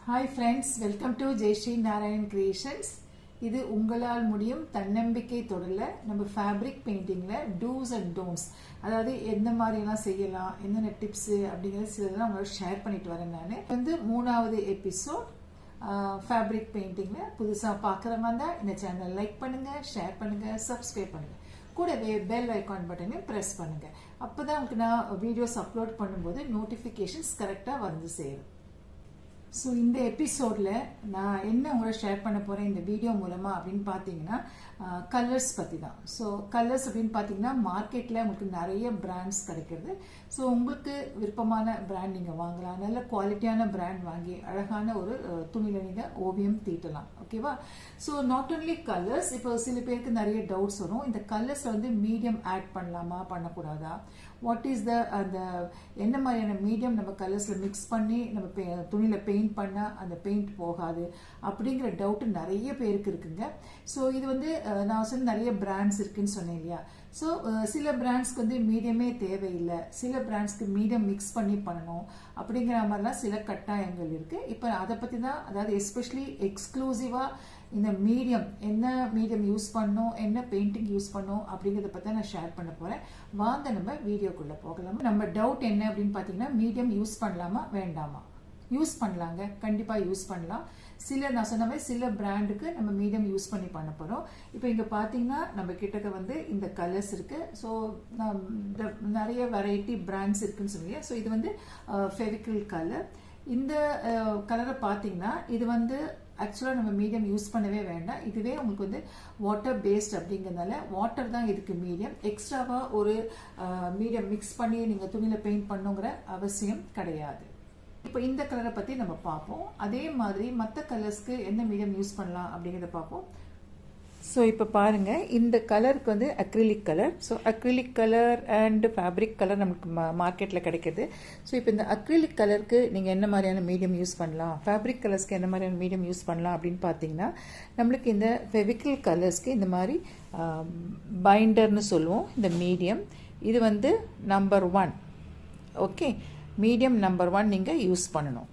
Hi friends, welcome to Jayashree Narayan creations. இது உங்களால் முடியும் தன்னம்பிக்கை தொடரல நம்ம ஃபேப்ரிக் பெயிண்டிங்கில் டூஸ் அண்ட் டோன்ட்ஸ், அதாவது எந்த மாதிரிலாம் செய்யலாம், என்னென்ன டிப்ஸு அப்படிங்கிறது சிலதெல்லாம் உங்களோட ஷேர் பண்ணிட்டு வரேன். நான் வந்து 3வது எபிசோட் ஃபேப்ரிக் பெயிண்டிங்கில் புதுசாக பார்க்குறவங்க தான் இந்த சேனல் லைக் பண்ணுங்கள், ஷேர் பண்ணுங்கள், சப்ஸ்கிரைப் பண்ணுங்கள். கூடவே பெல் ஐக்கான் பட்டனையும் ப்ரெஸ் பண்ணுங்கள். அப்போ தான் உங்களுக்கு நான் வீடியோஸ் அப்லோட் பண்ணும்போது நோட்டிஃபிகேஷன்ஸ் கரெக்டாக வந்து சேரும். ஸோ இந்த எபிசோடில் நான் என்ன உங்களை ஷேர் பண்ண போகிறேன் இந்த வீடியோ மூலமாக அப்படின்னு பார்த்தீங்கன்னா கலர்ஸ் பற்றி தான். ஸோ கலர்ஸ் அப்படின்னு பார்த்தீங்கன்னா மார்க்கெட்டில் உங்களுக்கு நிறைய பிராண்ட்ஸ் கிடைக்கிறது. ஸோ உங்களுக்கு விருப்பமான பிராண்ட் நீங்கள் வாங்கலாம். நல்ல குவாலிட்டியான பிராண்ட் வாங்கி அழகான ஒரு துணியில் நீங்கள் ஓவியம் தீட்டலாம். ஓகேவா? ஸோ நாட் ஒன்லி கலர்ஸ், இப்போ சில பேருக்கு நிறைய டவுட்ஸ் வரும். இந்த கலர்ஸில் வந்து மீடியம் ஆட் பண்ணலாமா பண்ணக்கூடாதா, வாட் இஸ் அந்த என்ன மாதிரியான மீடியம் நம்ம கலர்ஸில் மிக்ஸ் பண்ணி நம்ம துணியில் பெயிண்ட் பண்ணால் அந்த பெயிண்ட் போகாது அப்படிங்கிற டவுட்டு நிறைய பேருக்கு இருக்குங்க. ஸோ இது வந்து நான் சொன்ன நிறைய பிராண்ட்ஸ் இருக்குன்னு சொன்னேன் இல்லையா. ஸோ சில பிராண்ட்ஸ்க்கு வந்து மீடியமே தேவையில்லை, சில பிராண்ட்ஸ்க்கு மீடியம் மிக்ஸ் பண்ணி பண்ணணும் அப்படிங்கிற மாதிரிலாம் சில கட்டாயங்கள் இருக்குது. இப்போ அதை பற்றி தான், அதாவது எஸ்பெஷலி எக்ஸ்க்ளூசிவாக இந்த மீடியம் என்ன மீடியம் யூஸ் பண்ணணும், என்ன பெயிண்டிங் யூஸ் பண்ணணும் அப்படிங்கிறத பற்றி நான் ஷேர் பண்ண போகிறேன். வாங்க நம்ம வீடியோக்குள்ளே போகலாம். நம்ம டவுட் என்ன அப்படின்னு பார்த்தீங்கன்னா, மீடியம் யூஸ் பண்ணலாமா வேண்டாமா? யூஸ் பண்ணலாங்க, கண்டிப்பாக யூஸ் பண்ணலாம். நான் சொன்ன மாதிரி சில பிராண்டுக்கு நம்ம மீடியம் யூஸ் பண்ணி பண்ண போகிறோம். இப்போ இங்கே பார்த்தீங்கன்னா நம்ம கிட்டக்க வந்து இந்த கலர்ஸ் இருக்குது. ஸோ நிறைய வெரைட்டி பிராண்ட்ஸ் இருக்குன்னு சொன்னீங்க. ஸோ இது வந்து ஃபெவிக்ரில் கலர். இந்த கலரை பார்த்தீங்கன்னா இது வந்து ஆக்சுவலாக நம்ம மீடியம் யூஸ் பண்ணவே வேண்டாம். இதுவே உங்களுக்கு வந்து வாட்டர் பேஸ்ட் அப்படிங்கிறதுனால வாட்டர் தான் இதுக்கு மீடியம். எக்ஸ்ட்ராவாக ஒரு மீடியம் மிக்ஸ் பண்ணி நீங்கள் துணியில் பெயிண்ட் பண்ணுங்கிற அவசியம் கிடையாது. இப்போ இந்த கலரை பற்றி நம்ம பார்ப்போம். அதே மாதிரி மற்ற கலர்ஸ்க்கு என்ன மீடியம் யூஸ் பண்ணலாம் அப்படிங்கிறத பார்ப்போம். ஸோ இப்போ பாருங்கள், இந்த கலருக்கு வந்து acrylic colour. So acrylic colour and fabric colour நமக்கு மார்க்கெட்டில் கிடைக்கிது. ஸோ இப்போ இந்த அக்ரிலிக் கலருக்கு நீங்கள் என்ன மாதிரியான மீடியம் யூஸ் பண்ணலாம், ஃபேப்ரிக் கலர்ஸ்க்கு என்ன மாதிரியான மீடியம் யூஸ் பண்ணலாம் அப்படின்னு பார்த்தீங்கன்னா, நம்மளுக்கு இந்த ஃபெவிக்ரில் கலர்ஸ்க்கு இந்த மாதிரி பைண்டர்னு சொல்லுவோம். இந்த மீடியம் இது வந்து நம்பர் 1. ஓகே, மீடியம் நம்பர் 1 நீங்கள் யூஸ் பண்ணணும்.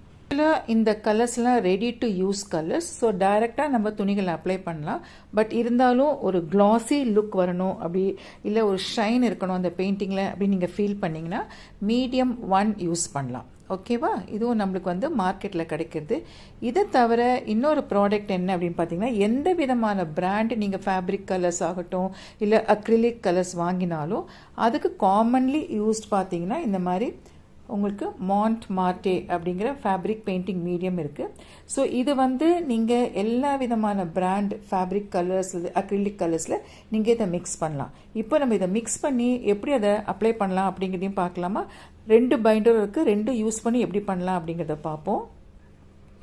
இந்த கலர்ஸ்லாம் ready to use colours. So டைரெக்டாக நம்ம துணிகளை அப்ளை பண்ணலாம். பட் இருந்தாலும் ஒரு கிளாஸி லுக் வரணும், அப்படி இல்லை ஒரு ஷைன் இருக்கணும் அந்த பெயிண்டிங்கில் அப்படின்னு நீங்கள் ஃபீல் பண்ணிங்கன்னா மீடியம் 1 யூஸ் பண்ணலாம். ஓகேவா? இதுவும் நம்மளுக்கு வந்து மார்க்கெட்டில் கிடைக்கிறது. இதை தவிர இன்னொரு ப்ராடக்ட் என்ன அப்படின்னு பார்த்தீங்கன்னா, எந்த விதமான பிராண்டு நீங்கள் ஃபேப்ரிக் கலர்ஸ் ஆகட்டும் இல்லை அக்ரிலிக் கலர்ஸ் வாங்கினாலும் அதுக்கு காமன்லி யூஸ்ட் பார்த்தீங்கன்னா இந்த மாதிரி உங்களுக்கு மாண்ட் மார்டே அப்படிங்கிற ஃபேப்ரிக் பெயிண்டிங் மீடியம் இருக்குது. ஸோ இது வந்து நீங்கள் எல்லா விதமான பிராண்ட் ஃபேப்ரிக் கலர்ஸ் அக்ரிலிக் கலர்ஸில் நீங்கள் இதை மிக்ஸ் பண்ணலாம். இப்போ நம்ம இதை மிக்ஸ் பண்ணி எப்படி அதை அப்ளை பண்ணலாம் அப்படிங்கிறதையும் பார்க்கலாமா. 2 பைண்டர் இருக்குது, 2 யூஸ் பண்ணி எப்படி பண்ணலாம் அப்படிங்கிறத பார்ப்போம்.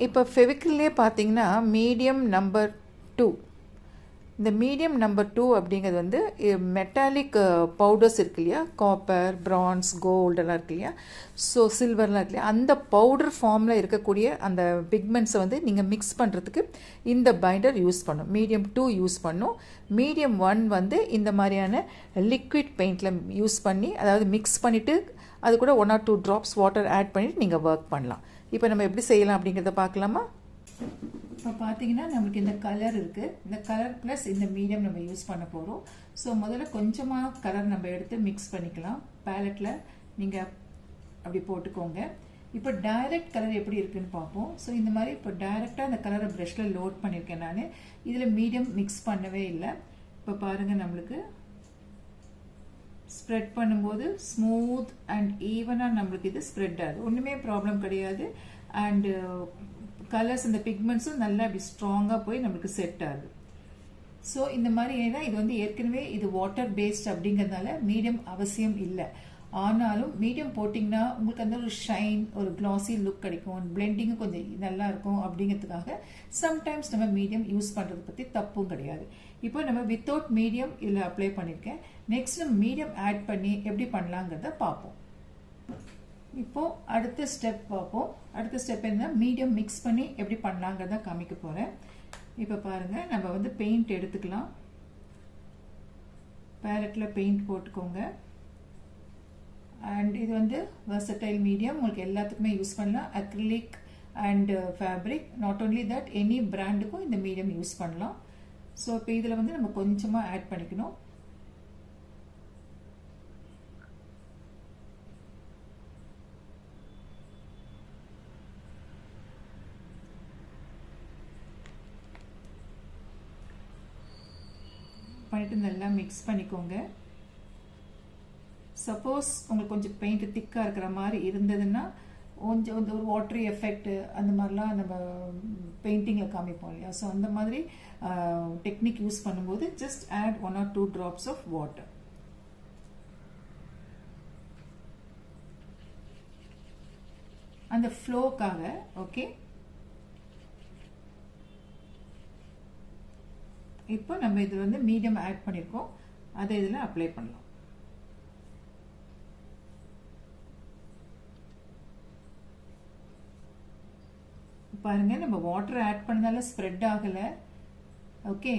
இப்போ ஃபெவிக்ரிலே பார்த்தீங்கன்னா மீடியம் நம்பர் 2, இந்த மீடியம் நம்பர் 2 அப்படிங்கிறது வந்து மெட்டாலிக் பவுடர்ஸ் இருக்கு இல்லையா, காப்பர், பிரான்ஸ், கோல்டெல்லாம் இருக்கு இல்லையா, ஸோ சில்வர்லாம் இருக்கு இல்லையா, அந்த பவுடர் ஃபார்மில் இருக்கக்கூடிய அந்த பிக்மெண்ட்ஸை வந்து நீங்கள் மிக்ஸ் பண்ணுறதுக்கு இந்த பைண்டர் யூஸ் பண்ணும். மீடியம் 2 யூஸ் பண்ணும். மீடியம் 1 வந்து இந்த மாதிரியான லிக்விட் பெயிண்டில் யூஸ் பண்ணி, அதாவது மிக்ஸ் பண்ணிவிட்டு அது கூட 1 or 2 drops வாட்டர் ஆட் பண்ணிவிட்டு நீங்கள் ஒர்க் பண்ணலாம். இப்போ நம்ம எப்படி செய்யலாம் அப்படிங்கிறத பார்க்கலாமா. இப்போ பார்த்தீங்கன்னா நம்மளுக்கு இந்த கலர் இருக்குது. இந்த கலர் ப்ளஸ் இந்த மீடியம் நம்ம யூஸ் பண்ண போகிறோம். ஸோ முதல்ல கொஞ்சமாக கலர் நம்ம எடுத்து மிக்ஸ் பண்ணிக்கலாம். பேலட்டில் நீங்கள் அப்படி போட்டுக்கோங்க. இப்போ டைரக்ட் கலர் எப்படி இருக்குன்னு பார்ப்போம். ஸோ இந்த மாதிரி இப்போ டைரெக்டாக அந்த கலரை ப்ரஷில் லோட் பண்ணியிருக்கேன் நான். இதில் மீடியம் மிக்ஸ் பண்ணவே இல்லை. இப்போ பாருங்கள், நம்மளுக்கு ஸ்ப்ரெட் பண்ணும்போது ஸ்மூத் அண்ட் ஈவனாக நம்மளுக்கு இது ஸ்ப்ரெட் ஆகுது. ஒன்றுமே ப்ராப்ளம் கிடையாது. அண்டு கலர்ஸ் இந்த பிக்மெண்ட்ஸும் நல்லா அப்படி ஸ்ட்ராங்காக போய் நம்மளுக்கு செட் ஆகுது. ஸோ இந்த மாதிரி ஏன்னா இது வந்து ஏற்கனவே இது வாட்டர் பேஸ்ட் அப்படிங்கிறதுனால மீடியம் அவசியம் இல்லை. ஆனாலும் மீடியம் போட்டிங்கன்னா உங்களுக்கு அந்த ஒரு ஷைன், ஒரு கிளாஸி லுக் கிடைக்கும், பிளெண்டிங்கும் கொஞ்சம் நல்லா இருக்கும். அப்படிங்கிறதுக்காக சம்டைம்ஸ் நம்ம மீடியம் யூஸ் பண்ணுறதை பற்றி தப்பும் கிடையாது. இப்போ நம்ம வித்தவுட் மீடியம் இதில் அப்ளை பண்ணியிருக்கேன். நெக்ஸ்ட் நம்ம மீடியம் ஆட் பண்ணி எப்படி பண்ணலாங்கிறத பார்ப்போம். இப்போ அடுத்த ஸ்டெப் பார்ப்போம். அடுத்த ஸ்டெப் என்ன, மீடியம் மிக்ஸ் பண்ணி எப்படி பண்ணலாங்கிறத காமிக்க போகிறேன். இப்போ பாருங்கள், நம்ம வந்து பெயிண்ட் எடுத்துக்கலாம். பேலட்டில் பெயிண்ட் போட்டுக்கோங்க. அண்ட் இது வந்து வெர்சடைல் மீடியம், உங்களுக்கு எல்லாத்துக்குமே யூஸ் பண்ணலாம். Acrylic and fabric. Not only that, any பிராண்டுக்கும் இந்த மீடியம் யூஸ் பண்ணலாம். ஸோ இப்போ இதில் வந்து நம்ம கொஞ்சமாக ஆட் பண்ணிக்கணும். பண்ணிட்டு நல்லா மிக்ஸ் பண்ணிக்கோங்க. சப்போஸ் உங்களுக்கு கொஞ்சம் பெயிண்ட் திக்காக இருக்கிற மாதிரி இருந்ததுன்னா கொஞ்சம் வந்து ஒரு வாட்டரி எஃபெக்ட் அந்த மாதிரிலாம் நம்ம பெயிண்டிங்கில் காமிப்போம் இல்லையா. ஸோ அந்த மாதிரி டெக்னிக் யூஸ் பண்ணும்போது just add 1 or 2 drops of water. அந்த ஃப்ளோக்காக. ஓகே, இப்போ நம்ம இதில் வந்து மீடியம் ஆட் பண்ணியிருக்கோம், அதை இதில் அப்ளை பண்ணலாம். பாருங்க, நம்ம வாட்டர் ஆட் பண்ணதால ஸ்ப்ரெட் ஆகலை. ஓகே,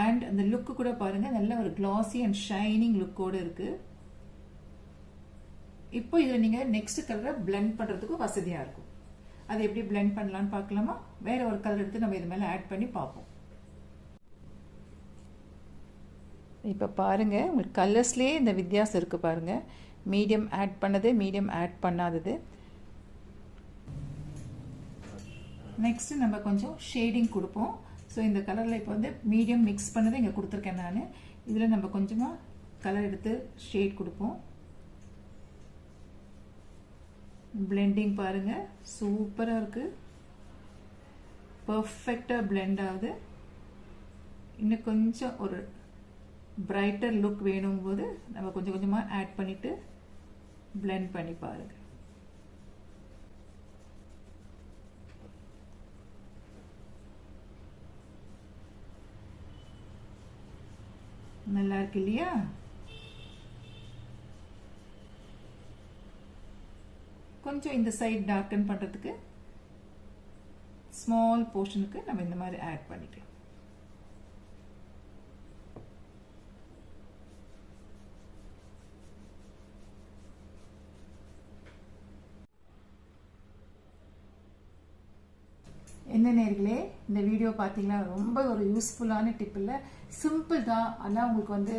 அண்ட் அந்த லுக்கு கூட பாருங்க, நல்ல ஒரு கிளாசி அண்ட் ஷைனிங் லுக்கோடு இருக்கு. இப்போ இதில் நீங்கள் நெக்ஸ்ட் கலரை பிளெண்ட் பண்ணுறதுக்கு வசதியாக இருக்கும். அதை எப்படி பிளெண்ட் பண்ணலான்னு பார்க்கலாமா? வேற ஒரு கலர் எடுத்து நம்ம இது மேலே ஆட் பண்ணி பார்ப்போம். இப்போ பாருங்க, உங்களுக்கு கலர்ஸ்லேயே இந்த வித்தியாசம் இருக்குது பாருங்க. மீடியம் ஆட் பண்ணது, மீடியம் ஆட் பண்ணாதது. நெக்ஸ்ட் நம்ம கொஞ்சம் ஷேடிங் கொடுப்போம். ஸோ இந்த கலரில் இப்போ வந்து மீடியம் மிக்ஸ் பண்ணதை இங்கே கொடுத்துருக்கேன் நான். இதில் நம்ம கொஞ்சமாக கலர் எடுத்து ஷேட் கொடுப்போம். பிளெண்டிங் பாருங்க, சூப்பராக இருக்கு, பர்ஃபெக்டாக பிளெண்ட் ஆகுது. இன்னும் கொஞ்சம் ஒரு பிரைட்டர் லுக் வேணும் போது நம்ம கொஞ்சம் கொஞ்சமாக ஆட் பண்ணிட்டு பிளெண்ட் பண்ணி பாருங்க. நல்லா இருக்கு இல்லையா? கொஞ்சம் இந்த சைட் டார்க்கன் பண்றதுக்கு ஸ்மால் போர்ஷனுக்கு நம்ம இந்த மாதிரி ஆட் பண்ணிக்கலாம். என்ன நேர்களே, இந்த வீடியோ பார்த்தீங்கன்னா ரொம்ப ஒரு யூஸ்ஃபுல்லான டிப் இல்லை, சிம்பிள் தான். ஆனால் உங்களுக்கு வந்து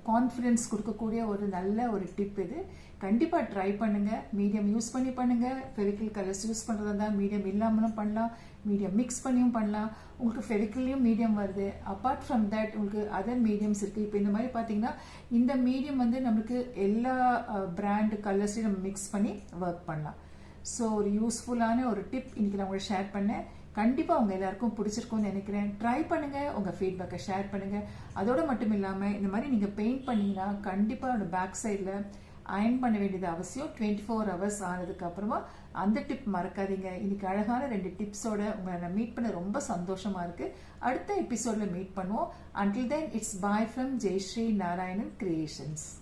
கான்ஃபிடென்ஸ் கொடுக்கக்கூடிய ஒரு நல்ல ஒரு டிப் இது. கண்டிப்பாக ட்ரை பண்ணுங்கள். மீடியம் யூஸ் பண்ணி பண்ணுங்கள். ஃபெவிக்கல் கலர்ஸ் யூஸ் பண்ணுறதா தான் மீடியம் இல்லாமலும் பண்ணலாம், மீடியம் மிக்ஸ் பண்ணியும் பண்ணலாம். உங்களுக்கு ஃபெவிக்கல்லையும் மீடியம் வருது. அப்பார்ட் ஃப்ரம் தட் உங்களுக்கு அதர் மீடியம்ஸ் இருக்குது. இப்போ இந்த மாதிரி பார்த்தீங்கன்னா இந்த மீடியம் வந்து நம்மளுக்கு எல்லா பிராண்ட் கலர்ஸையும் நம்ம மிக்ஸ் பண்ணி ஒர்க் பண்ணலாம். ஸோ ஒரு யூஸ்ஃபுல்லான ஒரு டிப் இன்னைக்கு நான் உங்களுக்கு ஷேர் பண்ணேன். கண்டிப்பாக உங்கள் எல்லாருக்கும் பிடிச்சிருக்கும்னு நினைக்கிறேன். ட்ரை பண்ணுங்கள், உங்கள் ஃபீட்பேக்கை ஷேர் பண்ணுங்கள். அதோடு மட்டும் இல்லாமல் இந்த மாதிரி நீங்கள் பெயிண்ட் பண்ணிங்கன்னா கண்டிப்பாக அந்த பேக் சைடில் அயர்ன் பண்ண வேண்டியது அவசியம். 24 hours ஆனதுக்கு அப்புறமா அந்த டிப் மறக்காதீங்க. இன்னைக்கு அழகான 2 டிப்ஸோட உங்களை நான் மீட் பண்ண ரொம்ப சந்தோஷமாக இருக்குது. அடுத்த எபிசோடில் மீட் பண்ணுவோம். Until then, it's bye from Jayashree Narayanan Creations.